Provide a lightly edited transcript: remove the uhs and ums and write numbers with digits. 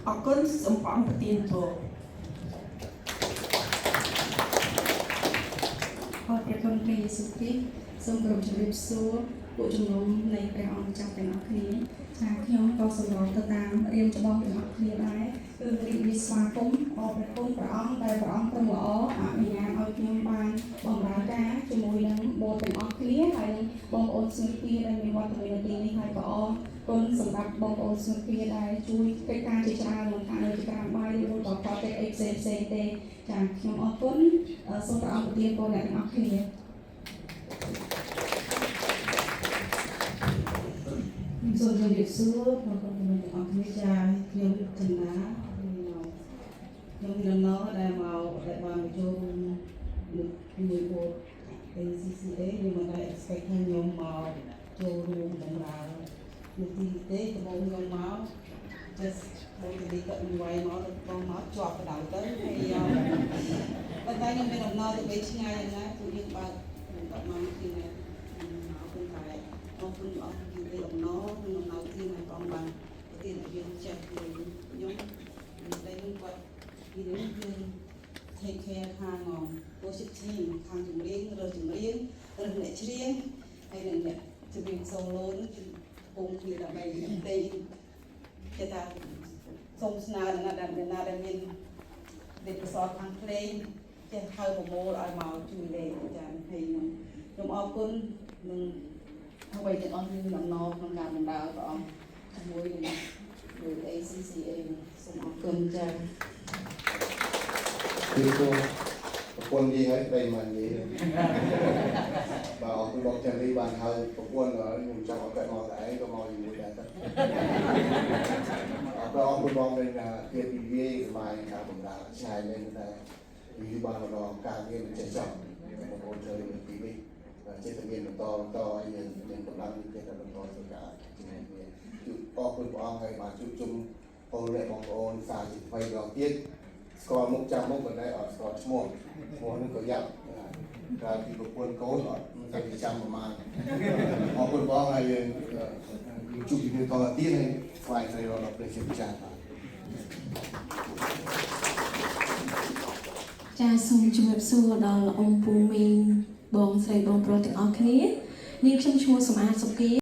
អរគុណសូមព្រះអង្គប្រទានពរអរព្រះគុណព្រះយេស៊ូវគ្រីស្ទសូមគោរពជម្រាបសួរពួកជំនុំនៃព្រះអង្គម្ចាស់ទាំងអស់គ្នាថាខ្ញុំក៏សម្របទៅតាមរៀបចំបងទាំងអស់គ្នាដែរគឺរីករាយស្វាគមន៍អរព្រះគុណព្រះអង្គដែលព្រះអង្គទ្រង់ល្អអនុញ្ញាតឲ្យខ្ញុំបានបម្រើការជាមួយនឹងបងទាំងអស់គ្នាហើយនឹងបងប្អូនស្នេហ៍គ្នាដែលមានវត្តមាននៅទីនេះហើយក៏អរគុណសម្រាប់បងប្អូនស្នេហ៍គ្នាដែលជួយកិច្ចការជាច្រើនមិនថានៅជាការបាយឬមួយក៏ប្រទេសអីផ្សេងៗទេចា៎ខ្ញុំអរគុណសូមព្រះអង្គប្រទានពរអ្នកទាំងអស់គ្នាសូមជម្រាបសួរបងប្អូនទាំងអស់គ្នាចា៎ខ្ញុំចន្ទាខ្ញុំមានដំណរដែលបានមកចូលជាមួយពួក ACCA ខ្ញុំមិនដែល expect ថាខ្ញុំមកចូលរួមដំណើរនៅទីទេដំបូងខ្ញុំមក just មកទីនេះក៏អីវ៉ៃមកទៅមកជាប់បដៅទៅហើយប៉ុន្តែខ្ញុំមានដំណរទៅឆ្ងាយណាស់ពួកយើងបើកមកទីនេះមកពីតែអរគុណអរគុណទីអំណរក្នុងដំណើរទីនេះផងបានប្រទានយើងចេះខ្ញុំតែខ្ញុំគាត់ពីនេះគឺ take care ខាងpositive team ខាងចម្រៀងរើសចម្រៀងរើសអ្នកច្រៀងហើយនឹងអ្នកចម្រៀង solo នេះគឺពងគ្នាដើម្បីតែគេថាសូមស្នើដល់អ្នកដែលមានទេពកោសល្យខាងភ្លេងចេះហៅប្រមូលឲ្យមកជួយលេងចា៎ហើយខ្ញុំអរគុណនឹងអ្វីទាំងអស់មានដំណរក្នុងការបណ្ដាលព្រះអង្គជាមួយនឹង ACCA សូមអរគុណចា៎ គឺប្រពន្ធនិយាយឲ្យប្តីមិននិយាយបាទអរគុណបងចាន់លីបានហៅប្រពន្ធខ្ញុំចង់ឲ្យគាត់មកតែឯងក៏មកជាមួយដែរទៅអរគុណបងវិញថាភាពនិយាយស្បាយការបំរើឆ្ងាយមែនតែវាបានរកការងារចេះចង់បងប្អូនchơiនៅទីនេះចេះតែមានបន្តឲ្យយើងកម្លាំងចេះតែបន្តធ្វើការជាមួយគ្នាអរគុណព្រះអង្គហើយបានជួបជុំបងប្អូនសាជាថ្មីម្ដងទៀតស្គាល់មុខចាំមុខប៉ុន្តែអត់ស្គាល់ឈ្មោះនេះក៏យ៉ាប់ក្រៅពីប្រពន្ធកូនអត់តែចាំប្រហែលអរគុណបងហើយយើងជួបគ្នាតទៀតហើយស្វែងរកដល់ព្រះជាម្ចាស់បាទ ចាសសូមជម្រាបសួរដល់អង្គពូមីងបងស្រីបងប្រុសទាំងអស់គ្នានាងខ្ញុំឈ្មោះសំអាតសុគី